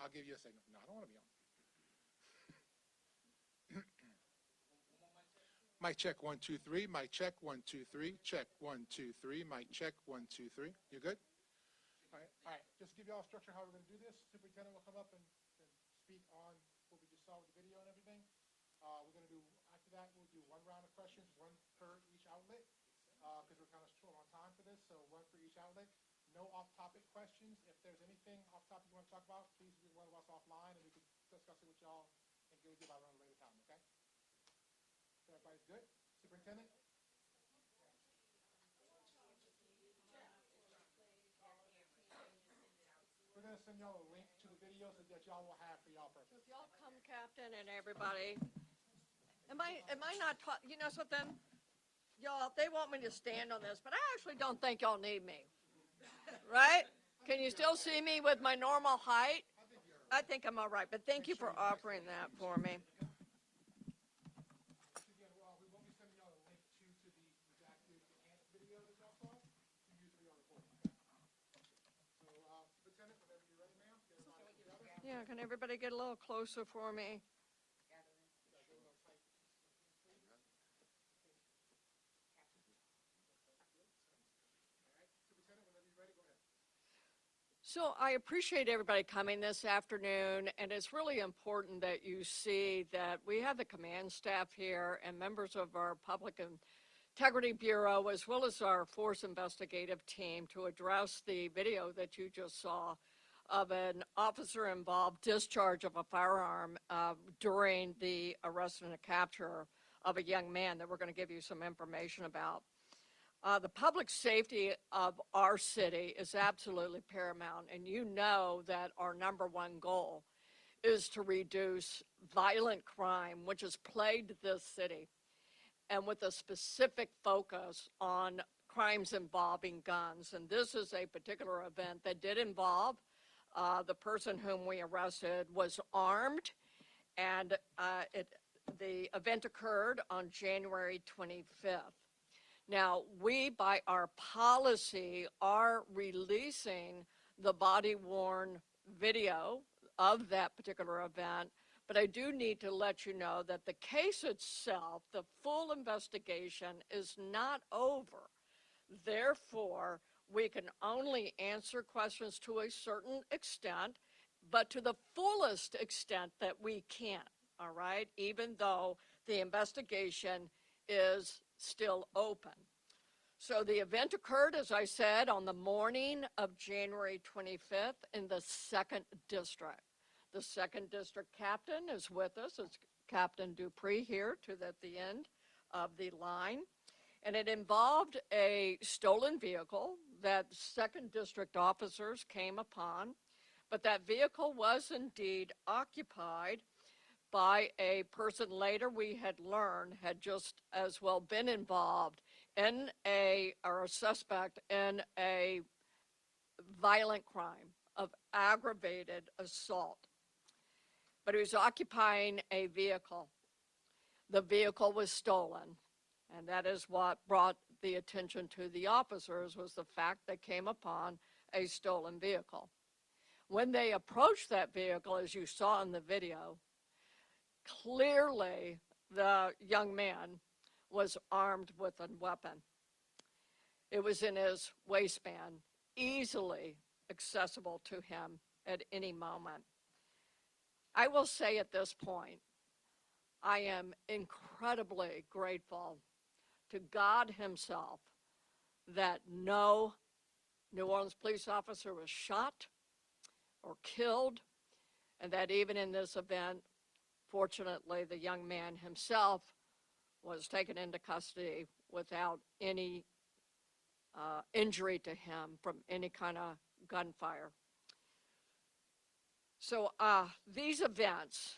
I'll give you a signal. No, I don't want to be on. Mic check 1 2 3. Mic check 1 2 3. Check 1 2 3. Mic check 1 2 3. You good? All right. All right. Just give you all a structure how we're going to do this. Superintendent will come up and speak on what we just saw with the video and everything. We're going to do, after that, we'll do one round of questions, one per each outlet, because we're kind of short on time for this, so one for each outlet. No off-topic questions. If there's anything off-topic you want to talk about, please be one of us offline, and we can discuss it with y'all and get with you about it at a later time, okay? So everybody's good? Superintendent? We're going to send y'all a link to the videos that y'all will have for y'all purposes. So if y'all come, Captain, and everybody. Am I not, you know something? Y'all, they want me to stand on this, but I actually don't think y'all need me. Right? Can you still see me with my normal height? I think I'm all right, but thank you for offering that for me. Yeah, can everybody get a little closer for me? So I appreciate everybody coming this afternoon, and it's really important that you see that we have the command staff here and members of our Public Integrity Bureau, as well as our Force Investigative team, to address the video that you just saw of an officer-involved discharge of a firearm during the arrest and capture of a young man that we're going to give you some information about. The public safety of our city is absolutely paramount, and you know that our number one goal is to reduce violent crime, which has plagued this city, and with a specific focus on crimes involving guns. And this is a particular event that did involve the person whom we arrested was armed, and the event occurred on January 25th. Now, we, by our policy, are releasing the body-worn video of that particular event, but I do need to let you know that the case itself, the full investigation, is not over. Therefore, we can only answer questions to a certain extent, but to the fullest extent that we can, all right, even though the investigation is still open. So the event occurred, as I said, on the morning of January 25th in the 2nd District. The 2nd District captain is with us. It's Captain Dupree here at the end of the line. And it involved a stolen vehicle that 2nd District officers came upon, but that vehicle was indeed occupied by a person later we had learned had just as well been involved in or a suspect in a violent crime of aggravated assault. But he was occupying a vehicle. The vehicle was stolen, and that is what brought the attention to the officers, was the fact they came upon a stolen vehicle. When they approached that vehicle, as you saw in the video, clearly the young man was armed with a weapon. It was in his waistband, easily accessible to him at any moment. I will say at this point, I am incredibly grateful to God himself that no New Orleans police officer was shot or killed, and that even in this event, fortunately, the young man himself was taken into custody without any injury to him from any kind of gunfire. So these events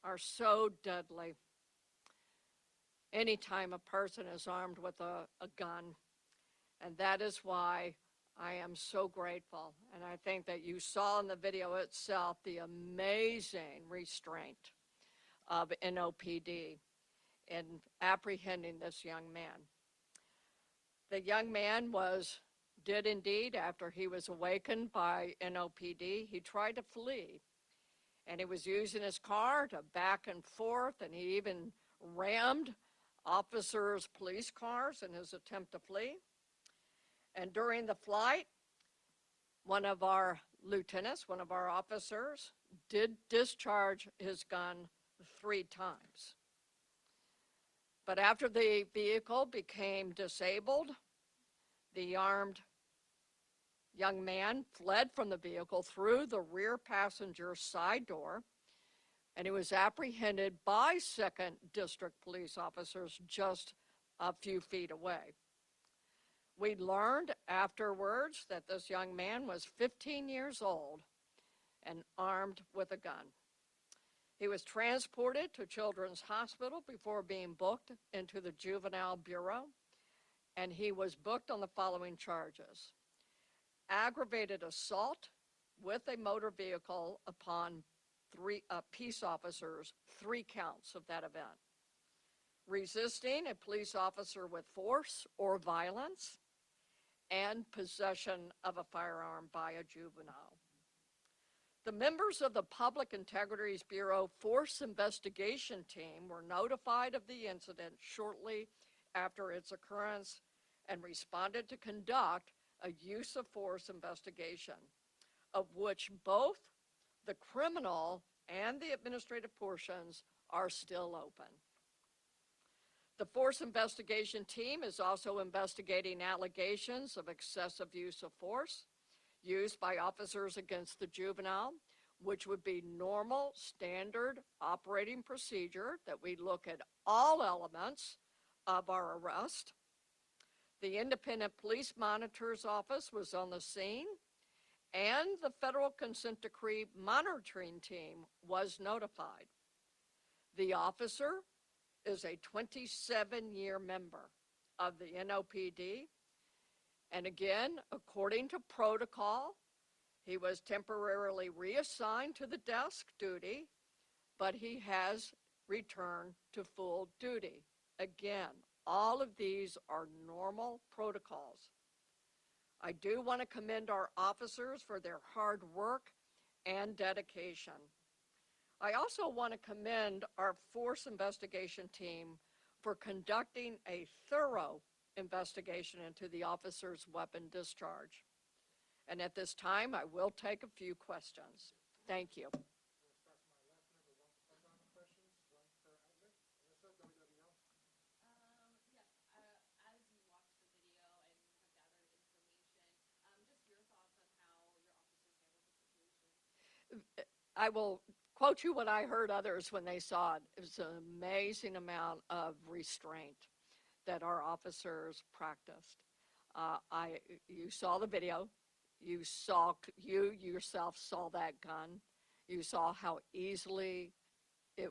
are so deadly. Anytime a person is armed with a gun, and that is why I am so grateful. And I think that you saw in the video itself the amazing restraint of NOPD in apprehending this young man. The young man did indeed, after he was awakened by NOPD, he tried to flee. And he was using his car to back and forth, and he even rammed officers' police cars in his attempt to flee. And during the flight, one of our lieutenants, one of our officers, did discharge his gun 3 times. But after the vehicle became disabled, the armed young man fled from the vehicle through the rear passenger side door, and he was apprehended by 2nd District police officers just a few feet away. We learned afterwards that this young man was 15 years old and armed with a gun. He was transported to Children's Hospital before being booked into the Juvenile Bureau, and he was booked on the following charges: aggravated assault with a motor vehicle upon peace officers, 3 counts of that event; resisting a police officer with force or violence; and possession of a firearm by a juvenile. The members of the Public Integrity's Bureau Force Investigation Team were notified of the incident shortly after its occurrence and responded to conduct a use of force investigation, of which both the criminal and the administrative portions are still open. The Force Investigation Team is also investigating allegations of excessive use of force used by officers against the juvenile, which would be normal, standard operating procedure that we look at all elements of our arrest. The Independent Police Monitor's Office was on the scene, and the Federal Consent Decree Monitoring Team was notified. The officer is a 27-year member of the NOPD. And again, according to protocol, he was temporarily reassigned to the desk duty, but he has returned to full duty. Again, all of these are normal protocols. I do want to commend our officers for their hard work and dedication. I also want to commend our Force Investigation Team for conducting a thorough investigation into the officer's weapon discharge. And at this time, I will take a few questions. Thank you. I will quote you what I heard others when they saw it. It was an amazing amount of restraint that our officers practiced. You saw the video. You yourself saw that gun. You saw how easily it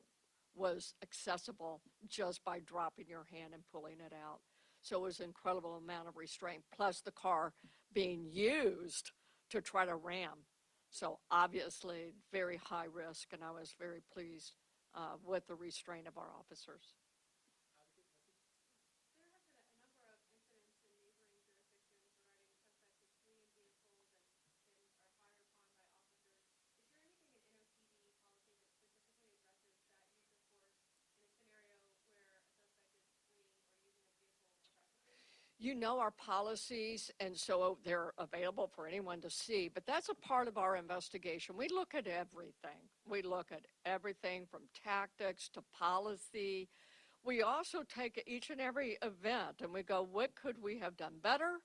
was accessible just by dropping your hand and pulling it out. So it was an incredible amount of restraint, plus the car being used to try to ram. So obviously very high risk, and I was very pleased with the restraint of our officers. You know our policies, and so they're available for anyone to see, but that's a part of our investigation. We look at everything. We look at everything from tactics to policy. We also take each and every event and we go, what could we have done better?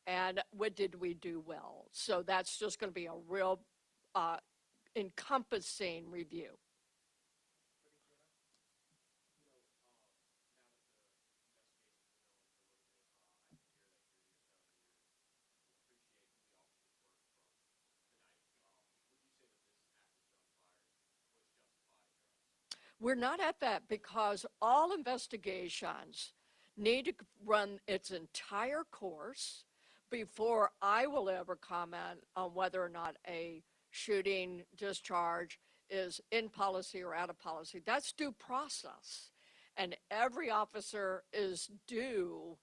And what did we do well? So that's just going to be a real encompassing review. We're not at that because all investigations need to run its entire course before I will ever comment on whether or not a shooting discharge is in policy or out of policy. That's due process. And every officer is due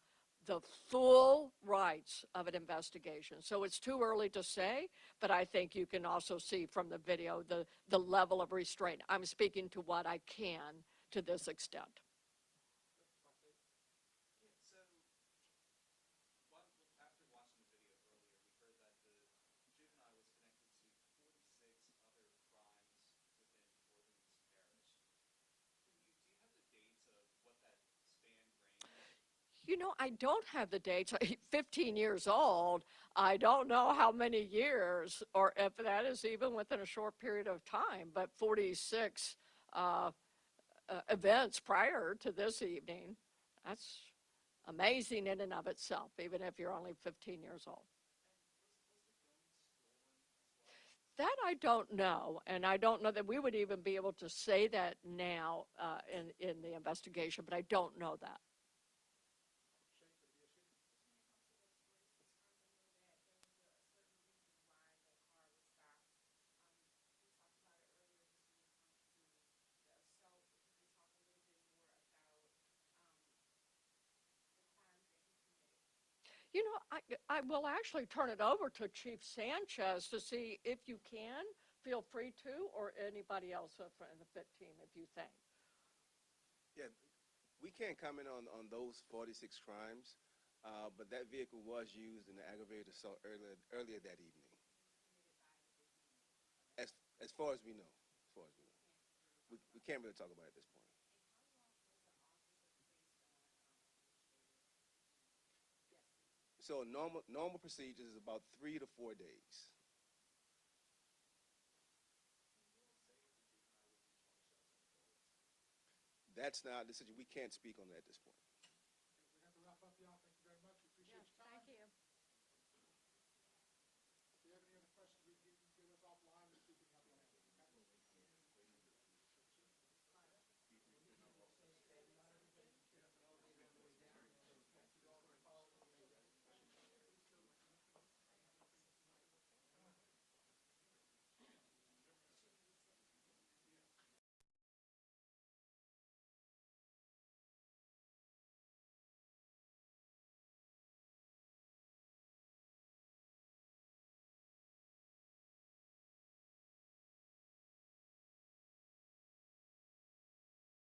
the full rights of an investigation. So it's too early to say, but I think you can also see from the video the level of restraint. I'm speaking to what I can to this extent. You know, I don't have the dates. 15 years old. I don't know how many years, or if that is even within a short period of time, but 46 uh, events prior to this evening. That's amazing in and of itself, even if you're only 15 years old. That I don't know, and I don't know that we would even be able to say that now in the investigation, but I don't know that. You know, I will actually turn it over to Chief Sanchez to see if you can. Feel free to, or anybody else in the FIT team if you think. Yeah, we can't comment on those 46 crimes, but that vehicle was used in the aggravated assault earlier that evening. As as far as we know, as far as we know, we can't really talk about it at this point. So normal procedures is about 3 to 4 days. That's not a decision. We can't speak on that at this point.